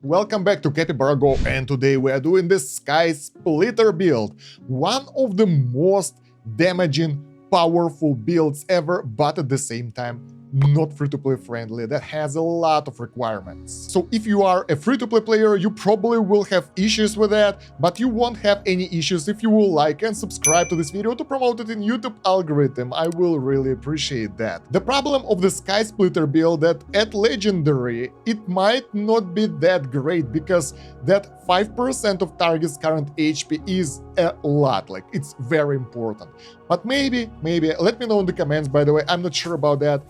welcome back to Capybara Go, and today we are doing this Skysplitter build. One of the most damaging, powerful builds ever, but at the same time not free-to-play friendly, that has a lot of requirements. So if you are a free-to-play player, you probably will have issues with that, but you won't have any issues if you will like and subscribe to this video to promote it in YouTube algorithm. I will really appreciate that. The problem of the Skysplitter build that at Legendary it might not be that great, because that 5% of target's current HP is a lot, like it's very important. But maybe, let me know in the comments, by the way, I'm not sure about that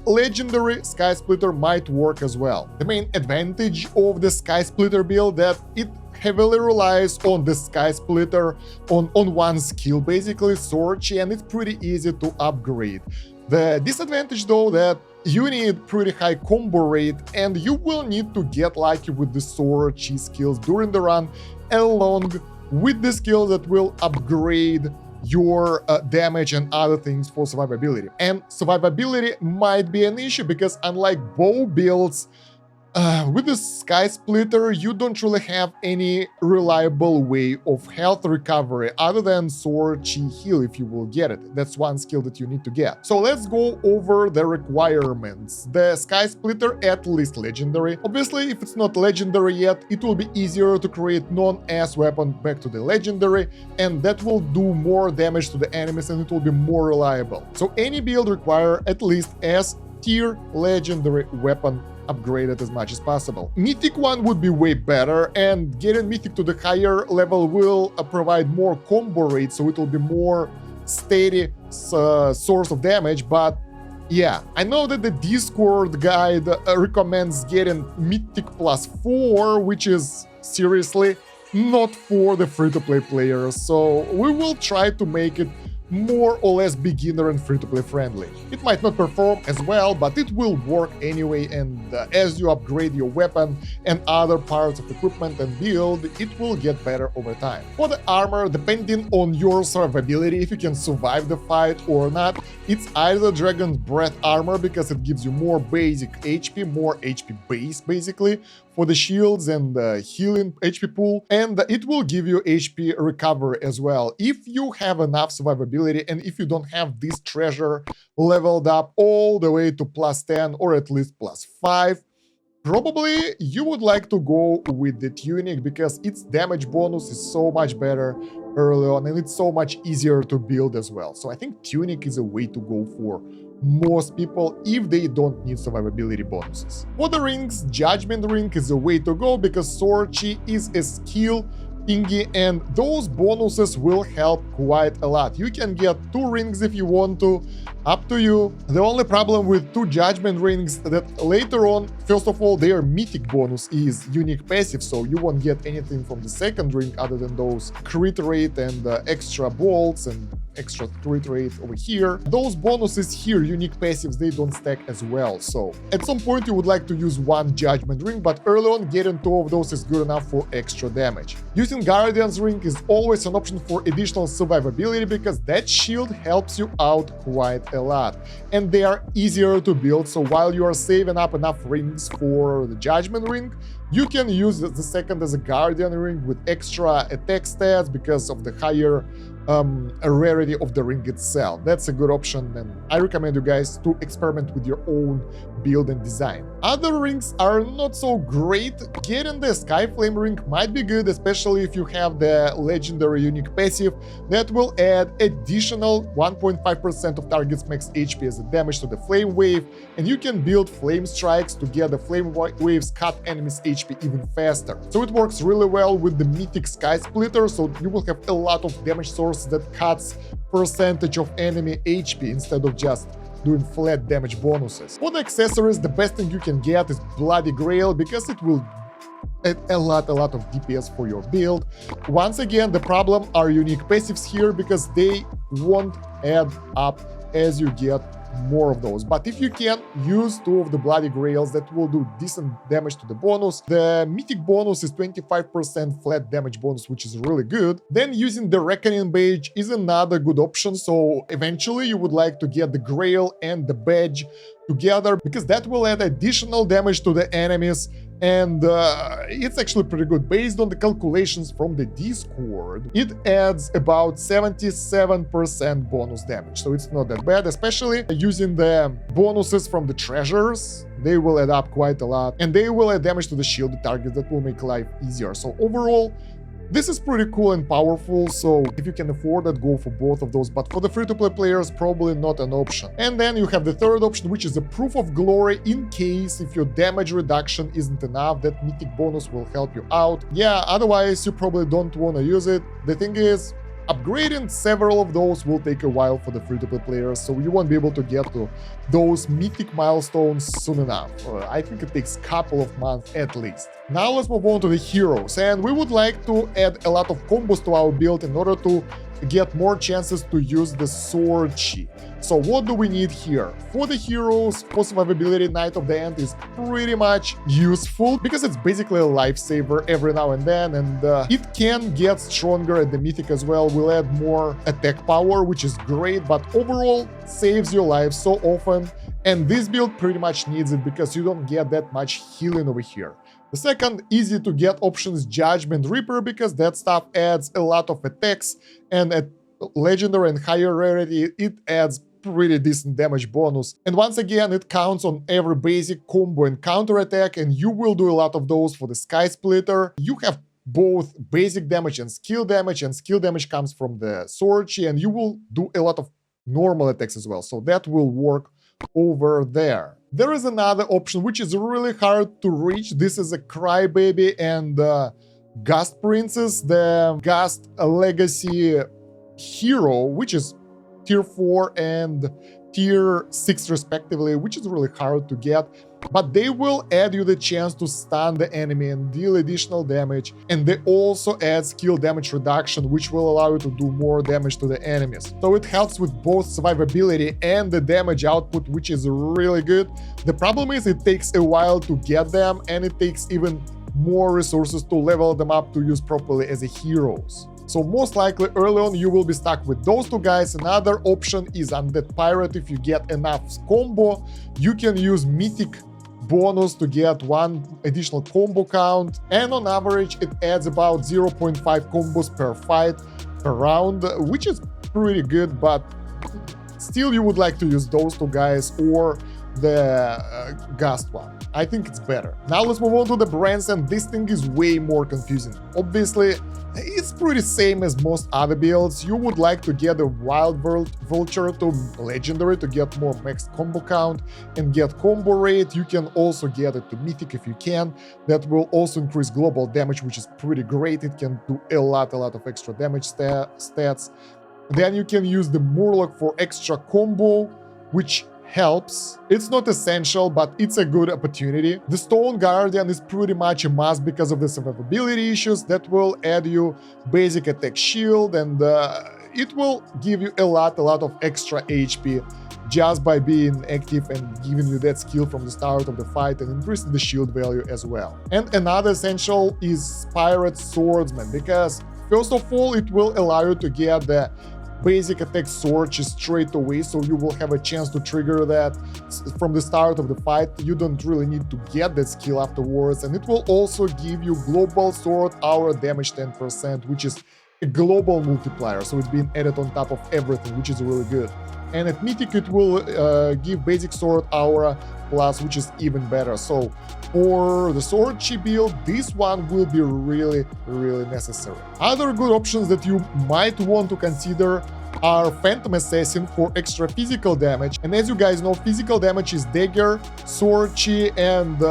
Legendary Skysplitter might work as well. The main advantage of the Skysplitter build that it heavily relies on the Skysplitter on one skill, basically Sorchi, and it's pretty easy to upgrade. The disadvantage though that you need pretty high combo rate, and you will need to get lucky with the Sorchi skills during the run, along with the skills that will upgrade your damage and other things for survivability. And survivability might be an issue, because unlike bow builds, with the Skysplitter, you don't really have any reliable way of health recovery other than Sorchi heal if you will get it. That's one skill that you need to get. So let's go over the requirements. The Skysplitter at least Legendary. Obviously, if it's not Legendary yet, it will be easier to create non-S weapon back to the Legendary, and that will do more damage to the enemies and it will be more reliable. So any build require at least S tier Legendary weapon upgraded as much as possible. Mythic one would be way better, and getting Mythic to the higher level will provide more combo rate, so it will be more steady source of damage. But yeah, I know that the Discord guide recommends getting Mythic +4, which is seriously not for the free-to-play players, so we will try to make it more or less beginner and free-to-play friendly. It might not perform as well, but it will work anyway, and as you upgrade your weapon and other parts of equipment and build, it will get better over time. For the armor, depending on your survivability, if you can survive the fight or not, it's either Dragon's Breath armor, because it gives you more basic HP, more HP base basically, for the shields and healing HP pool, and it will give you HP recovery as well. If you have enough survivability, and if you don't have this treasure leveled up all the way to +10 or at least +5, probably you would like to go with the Tunic, because its damage bonus is so much better early on, and it's so much easier to build as well. So I think Tunic is a way to go for most people if they don't need survivability bonuses. For the rings, Judgment Ring is a way to go, because Sorchi is a skill thingy, and those bonuses will help quite a lot. You can get 2 rings if you want to, up to you. The only problem with 2 Judgment Rings that later on, first of all, their mythic bonus is unique passive, so you won't get anything from the second ring other than those crit rate and extra bolts and extra crit rate over here. Those bonuses here, unique passives, they don't stack as well. So at some point you would like to use 1 Judgment Ring, but early on getting 2 of those is good enough for extra damage. Using Guardian's Ring is always an option for additional survivability, because that shield helps you out quite a lot, and they are easier to build. So while you are saving up enough rings for the Judgment Ring, you can use the second as a Guardian Ring with extra attack stats because of the higher rarity of the ring itself. That's a good option, and I recommend you guys to experiment with your own build and design. Other rings are not so great. Getting the Skyflame ring might be good, especially if you have the legendary unique passive that will add additional 1.5% of target's max HP as a damage to the flame wave, and you can build flame strikes to get the flame waves cut enemies HP even faster. So it works really well with the mythic Skysplitter, so you will have a lot of damage source that cuts percentage of enemy HP instead of just doing flat damage bonuses. For the accessories, the best thing you can get is Bloody Grail, because it will add a lot of DPS for your build. Once again, the problem are unique passives here, because they won't add up as you get more of those. But if you can use 2 of the Bloody Grails, that will do decent damage to the bonus. The mythic bonus is 25% flat damage bonus, which is really good. Then using the Reckoning Badge is another good option, so eventually you would like to get the Grail and the badge together, because that will add additional damage to the enemies and it's actually pretty good. Based on the calculations from the Discord, it adds about 77% bonus damage, so it's not that bad, especially using the bonuses from the treasures. They will add up quite a lot, and they will add damage to the shielded targets that will make life easier. So overall, this is pretty cool and powerful, so if you can afford it, go for both of those, but for the free-to-play players, probably not an option. And then you have the third option, which is a Proof of Glory. In case if your damage reduction isn't enough, that mythic bonus will help you out. Yeah, otherwise you probably don't want to use it. The thing is, upgrading several of those will take a while for the free-to-play players, so you won't be able to get to those mythic milestones soon enough. I think it takes a couple of months at least. Now let's move on to the heroes, and we would like to add a lot of combos to our build in order to get more chances to use the sword chi. So what do we need here? For the heroes, for survivability, Knight of the End is pretty much useful because it's basically a lifesaver every now and then, and it can get stronger at the mythic as well. We'll add more attack power, which is great, but overall saves your life so often, and this build pretty much needs it because you don't get that much healing over here. The second easy to get option is Judgment Reaper, because that stuff adds a lot of attacks, and at legendary and higher rarity it adds pretty decent damage bonus. And once again, it counts on every basic combo and counter attack, and you will do a lot of those for the Skysplitter. You have both basic damage, and skill damage comes from the sword chi, and you will do a lot of normal attacks as well, so that will work over there. There is another option which is really hard to reach. This is a Crybaby and Gust Princess, the Gust Legacy hero, which is tier 4 and tier 6 respectively, which is really hard to get, but they will add you the chance to stun the enemy and deal additional damage, and they also add skill damage reduction, which will allow you to do more damage to the enemies. So it helps with both survivability and the damage output, which is really good. The problem is it takes a while to get them, and it takes even more resources to level them up to use properly as a heroes. So most likely early on you will be stuck with those two guys. Another option is Undead Pirate. If you get enough combo, you can use mythic bonus to get one additional combo count, and on average it adds about 0.5 combos per fight per round, which is pretty good, but still you would like to use those two guys or the Gust one. I think it's better. Now let's move on to the brands, and this thing is way more confusing. Obviously, it's pretty same as most other builds. You would like to get a Wild Vulture to Legendary to get more max combo count and get combo rate. You can also get it to Mythic if you can. That will also increase global damage, which is pretty great. It can do a lot of extra damage stats. Then you can use the Murloc for extra combo, which helps. It's not essential, but it's a good opportunity. The Stone Guardian is pretty much a must because of the survivability issues. That will add you basic attack shield, and it will give you a lot of extra HP just by being active and giving you that skill from the start of the fight and increasing the shield value as well. And another essential is Pirate Swordsman, because first of all it will allow you to get the basic attack sword just straight away, so you will have a chance to trigger that from the start of the fight. You don't really need to get that skill afterwards, and it will also give you global sword aura damage 10%, which is a global multiplier, so it's being added on top of everything, which is really good. And at Mythic it will give basic sword aura plus, which is even better. So for the sword chi build, this one will be really necessary. Other good options that you might want to consider are Phantom Assassin for extra physical damage, and as you guys know, physical damage is dagger, sword chi, and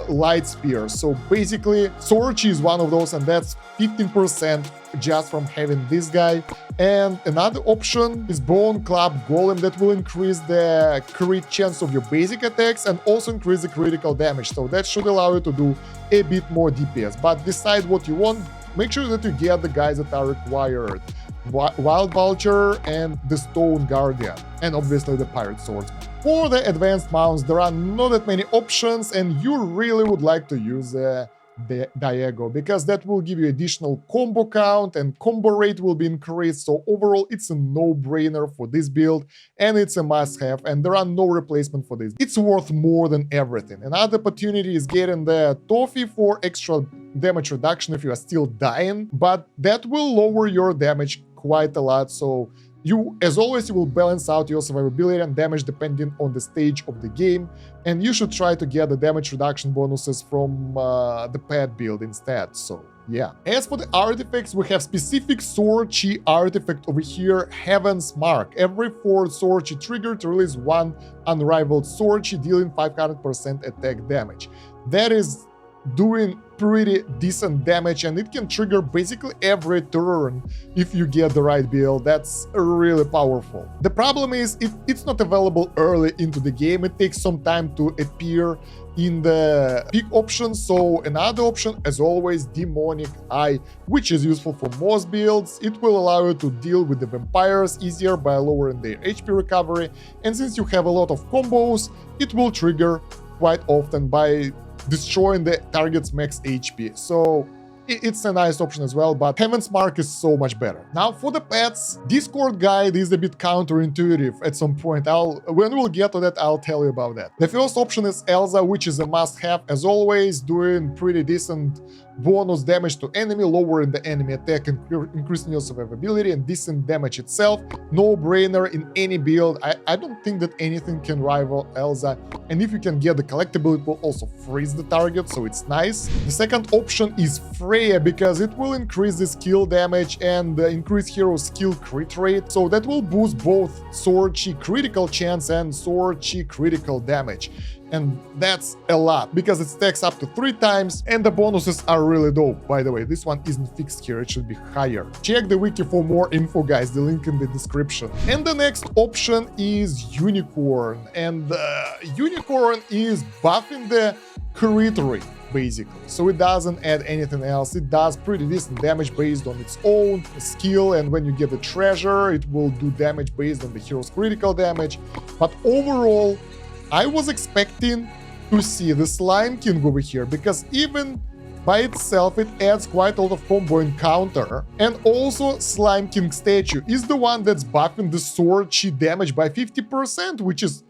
light spear. So basically sword chi is one of those, and that's 15% just from having this guy. And another option is Bone Club Golem, that will increase the crit chance of your basic attacks and also increase the critical damage, so that should allow you to do a bit more DPS. But decide what you want. Make sure that you get the guys that are required: Wild Vulture and the Stone Guardian, and obviously the Pirate Swordsman. For the advanced mounts, there are not that many options, and you really would like to use Diego, because that will give you additional combo count and combo rate will be increased. So overall, it's a no-brainer for this build and it's a must-have, and there are no replacement for this. It's worth more than everything. Another opportunity is getting the toffee for extra damage reduction if you are still dying, but that will lower your damage quite a lot. So you, as always, you will balance out your survivability and damage depending on the stage of the game, and you should try to get the damage reduction bonuses from the pet build instead. So yeah. As for the artifacts, we have specific sword chi artifact over here, Heaven's Mark. Every 4th sword chi trigger to release 1 unrivaled sword chi dealing 500% attack damage. That is doing pretty decent damage, and it can trigger basically every turn if you get the right build. That's really powerful. The problem is it's not available early into the game. It takes some time to appear in the pick option. So another option, as always, Demonic Eye, which is useful for most builds. It will allow you to deal with the vampires easier by lowering their HP recovery, and since you have a lot of combos, it will trigger quite often by destroying the target's max HP. So it's a nice option as well, but Heaven's Mark is so much better. Now for the pets, Discord guide is a bit counterintuitive at some point. When we'll get to that, I'll tell you about that. The first option is Elsa, which is a must-have as always, doing pretty decent bonus damage to enemy, lowering the enemy attack, increasing your survivability, and decent damage itself. No-brainer in any build. I don't think that anything can rival Elsa, and if you can get the collectible, it will also freeze the target, so it's nice. The second option is Freya, because it will increase the skill damage and increase hero skill crit rate, so that will boost both sword chi critical chance and sword chi critical damage. And that's a lot, because it stacks up to 3 times, and the bonuses are really dope. By the way, this one isn't fixed here, it should be higher. Check the wiki for more info, guys, the link in the description. And the next option is Unicorn, and Unicorn is buffing the crit rate, basically. So it doesn't add anything else. It does pretty decent damage based on its own skill, and when you get the treasure, it will do damage based on the hero's critical damage. But overall, I was expecting to see the Slime King over here, because even by itself it adds quite a lot of combo and counter, and also Slime King statue is the one that's buffing the sword chi damage by 50%, which is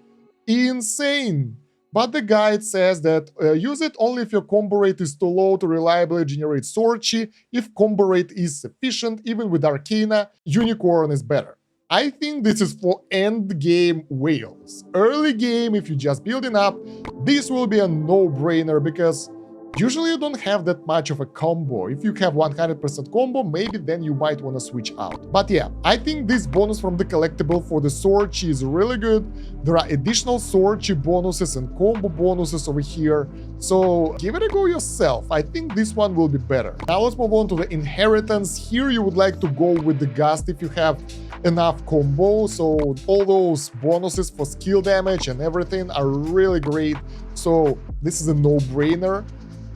insane. But the guide says that use it only if your combo rate is too low to reliably generate sword chi. If combo rate is sufficient, even with Arcana, Unicorn is better. I think this is for end game whales. Early game, if you're just building up, this will be a no-brainer, because usually you don't have that much of a combo. If you have 100% combo, maybe then you might want to switch out. But yeah, I think this bonus from the collectible for the sword chi is really good. There are additional sword chi bonuses and combo bonuses over here, so give it a go yourself. I think this one will be better. Now let's move on to the inheritance. Here you would like to go with the Gust if you have enough combo, so all those bonuses for skill damage and everything are really great, so this is a no-brainer.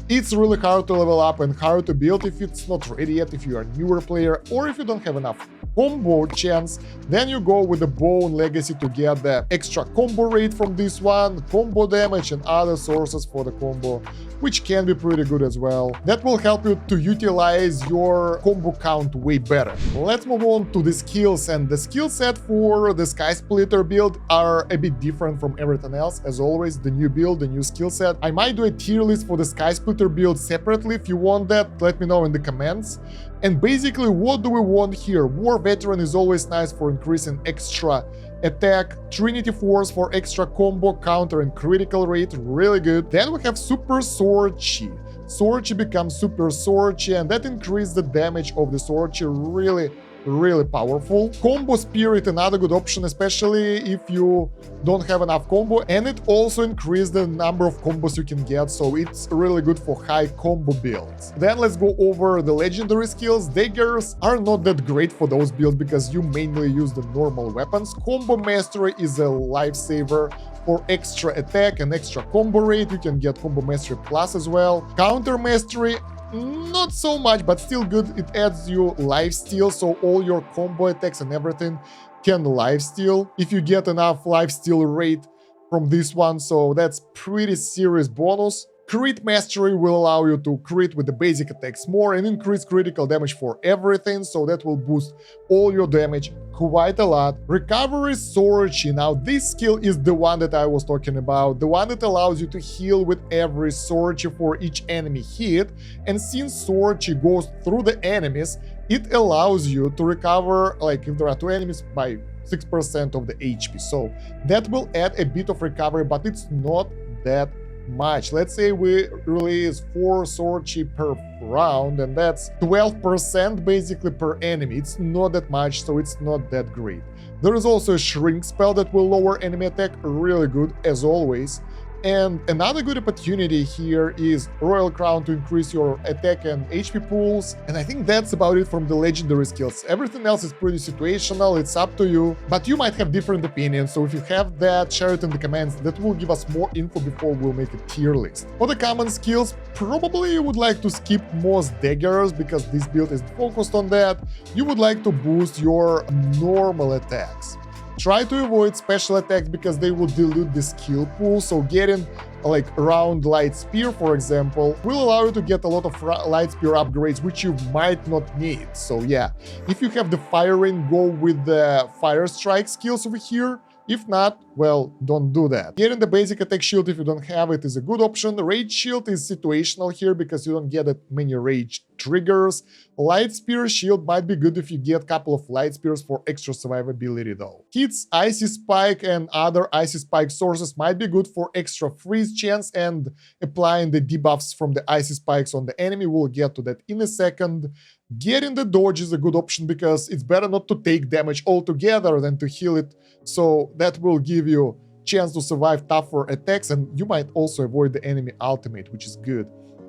It's really hard to level up and hard to build if it's not ready yet, if you are a newer player, or if you don't have enough combo chance, then you go with the Bone Legacy to get the extra combo rate from this one, combo damage and other sources for the combo, which can be pretty good as well. That will help you to utilize your combo count way better. Let's move on to the skills, and the skill set for the Skysplitter build are a bit different from everything else. As always, the new build, the new skill set. I might do a tier list for the Skysplitter build separately. If you want that, let me know in the comments. And basically, what do we want here? War Veteran is always nice for increasing extra attack, Trinity Force for extra combo, counter, and critical rate, really good. Then we have Super Sword Chi. Sword Chi becomes Super Sword Chi, and that increases the damage of the Sword Chi, really powerful. Combo Spirit, another good option, especially if you don't have enough combo, and it also increases the number of combos you can get, so it's really good for high combo builds. Then let's go over the legendary skills. Daggers are not that great for those builds because you mainly use the normal weapons. Combo Mastery is a lifesaver for extra attack and extra combo rate. You can get Combo Mastery Plus as well. Counter Mastery, not so much, but still good. It adds you lifesteal, so all your combo attacks and everything can lifesteal if you get enough lifesteal rate from this one, so that's pretty serious bonus. Crit Mastery will allow you to crit with the basic attacks more and increase critical damage for everything, so that will boost all your damage quite a lot. Recovery Sorochi. Now this skill is the one that I was talking about, the one that allows you to heal with every Sorochi for each enemy hit, and since Sorochi goes through the enemies, it allows you to recover, like if there are 2 enemies, by 6% of the HP, so that will add a bit of recovery, but it's not that much. Let's say we release 4 Sorochi per round, and that's 12% basically per enemy. It's not that much, so it's not that great. There is also a Shrink spell that will lower enemy attack, really good as always. And another good opportunity here is Royal Crown to increase your attack and HP pools. And I think that's about it from the legendary skills. Everything else is pretty situational, it's up to you. But you might have different opinions, so if you have that, share it in the comments. That will give us more info before we'll make a tier list. For the common skills, probably you would like to skip most daggers, because this build is focused on that. You would like to boost your normal attacks. Try to avoid special attacks because they will dilute the skill pool, so getting like round light spear, for example, will allow you to get a lot of light spear upgrades which you might not need. So yeah, if you have the firing, go with the fire strike skills over here. If not, well, don't do that. Getting the basic attack shield if you don't have it is a good option. Rage shield is situational here because you don't get that many rage triggers. Light spear shield might be good if you get a couple of light spears for extra survivability though. Hits, icy spike and other icy spike sources might be good for extra freeze chance, and applying the debuffs from the icy spikes on the enemy. We'll get to that in a second. Getting the dodge is a good option because it's better not to take damage altogether than to heal it, so that will give you chance to survive tougher attacks, and you might also avoid the enemy ultimate, which is good.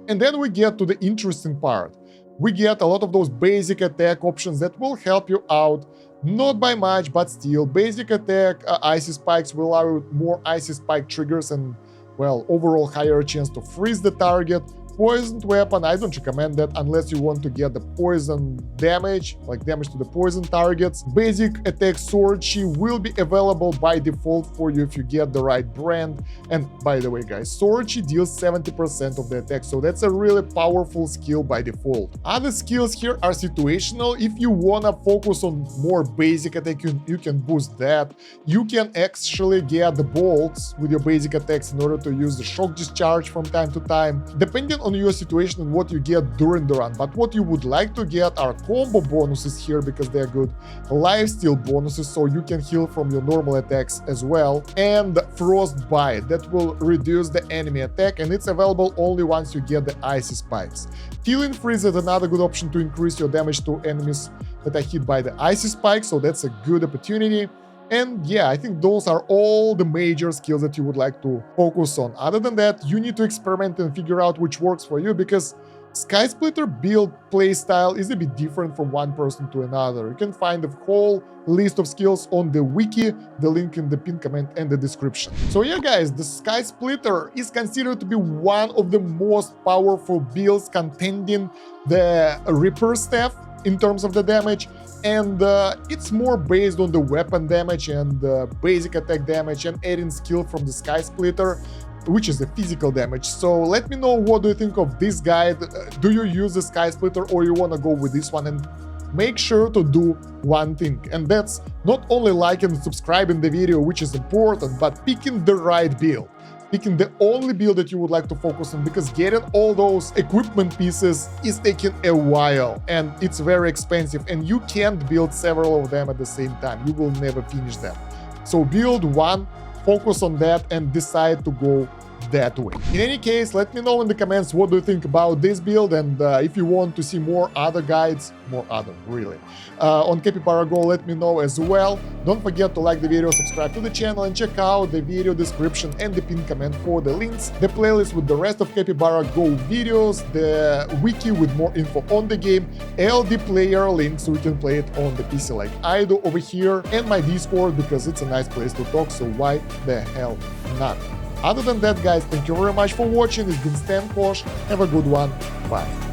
And then we get to the interesting part. We get a lot of those basic attack options that will help you out, not by much, but still. Basic attack, icy spikes will allow you more icy spike triggers and, well, overall higher chance to freeze the target. Poisoned weapon, I don't recommend that unless you want to get the poison damage, like damage to the poison targets. Basic attack Sorochi will be available by default for you if you get the right brand. And by the way, guys, Sorochi deals 70% of the attack, so that's a really powerful skill by default. Other skills here are situational. If you wanna focus on more basic attack, you can boost that. You can actually get the bolts with your basic attacks in order to use the shock discharge from time to time, depending on your situation and what you get during the run. But what you would like to get are combo bonuses here because they're good, lifesteal bonuses so you can heal from your normal attacks as well, and frostbite that will reduce the enemy attack, and it's available only once you get the icy spikes. Feeling freeze is another good option to increase your damage to enemies that are hit by the icy spikes, so that's a good opportunity. And yeah, I think those are all the major skills that you would like to focus on. Other than that, you need to experiment and figure out which works for you, because Skysplitter Build playstyle is a bit different from one person to another. You can find the whole list of skills on the wiki, the link in the pinned comment and the description. So yeah, guys, the Skysplitter is considered to be one of the most powerful builds contending the Reaper staff in terms of the damage, and it's more based on the weapon damage and basic attack damage and adding skill from the Skysplitter, which is the physical damage. So let me know what do you think of this guide. Do you use the Skysplitter or you want to go with this one? And make sure to do one thing, and that's not only liking and subscribing the video, which is important, but picking the right build. Picking the only build that you would like to focus on, because getting all those equipment pieces is taking a while and it's very expensive, and you can't build several of them at the same time. You will never finish them. So build one, focus on that, and decide to go that way. In any case, let me know in the comments what do you think about this build, and if you want to see more other guides, on Capybara Go, let me know as well. Don't forget to like the video, subscribe to the channel, and check out the video description and the pinned comment for the links, the playlist with the rest of Capybara Go videos, the wiki with more info on the game, LD player link so we can play it on the PC like I do over here, and my Discord because it's a nice place to talk, so why the hell not? Other than that, guys, thank you very much for watching. It's been Kosh. Have a good one. Bye.